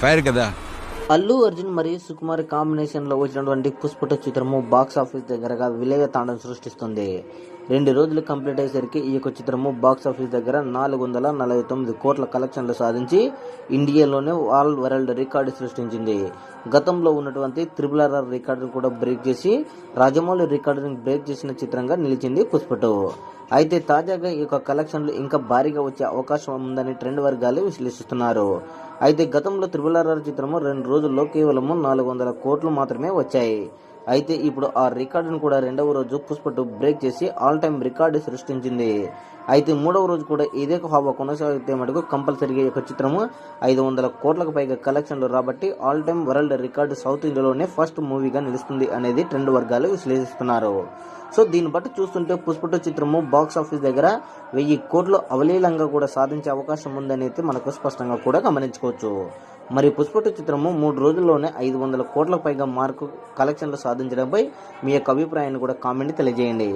Fire కదా. అల్లు అర్జున్ మరియు సుకుమార్ కాంబినేషన్లో వచ్చినటువంటి పుష్ప చిత్రము బాక్స్ ఆఫీస్ దగ్గరగా విలయ తాండం సృష్టిస్తుంది. 2 రోజులు కంప్లీట్ అయ్యేసరికి ఈ యొక్క చిత్రము బాక్స్ ఆఫీస్ దగ్గర 449 కోట్ల కలెక్షన్లు సాధించి ఇండియాలోనే ఆల్ వరల్డ్ రికార్డు సృష్టించింది. గతంలో ఉన్నటువంటి RRR రికార్డును కూడా బ్రేక్ చేసి రాజమౌళి రికార్డును బ్రేక్ చేసిన చిత్రంగా నిలిచింది పుష్ప 2. అయితే తాజాగా ఈ యొక్క కలెక్షన్లు ఇంకా భారీగా వచ్చే అవకాశం ఉందని ట్రెండ్ వర్గాలు విశ్లేషిస్తున్నారు. అయితే గతంలో RRR చిత్రము 2 రోజుల్లో కేవలం 400 కోట్లు మాత్రమే వచ్చాయి. అయితే ఇప్పుడు ఆ రికార్డును కూడా 2వ రోజు పుష్ప 2 బ్రేక్ చేసి ఆల్ టైమ్ రికార్డు సృష్టించింది. అయితే 3వ రోజు కూడా ఇదే హావా కొనసాగితే మటుకు కంపల్సరీగా ఈ యొక్క చిత్రము 500 కోట్లకు పైగా కలెక్షన్లు రాబట్టి all time world record south ఇండియాలోనే ఫస్ట్ మూవీగా నిలుస్తుంది అనేది ట్రెండ్ వర్గాలు విశ్లేషిస్తున్నారు. సో దీన్ని బట్టి చూస్తుంటే పుష్ప 2 చిత్రము బాక్స్ ఆఫీస్ దగ్గర 1000 కోట్లు అవలీలంగా కూడా సాధించే అవకాశం ఉందని అయితే మనకు స్పష్టంగా కూడా గమనించుకోవచ్చు. మరి పుష్ప 2 చిత్రము 3 రోజుల్లోనే 500 కోట్లకు పైగా మార్కు కలెక్షన్లు సాధించడంపై మీ యొక్క అభిప్రాయాన్ని కూడా కామెంట్ తెలియజేయండి.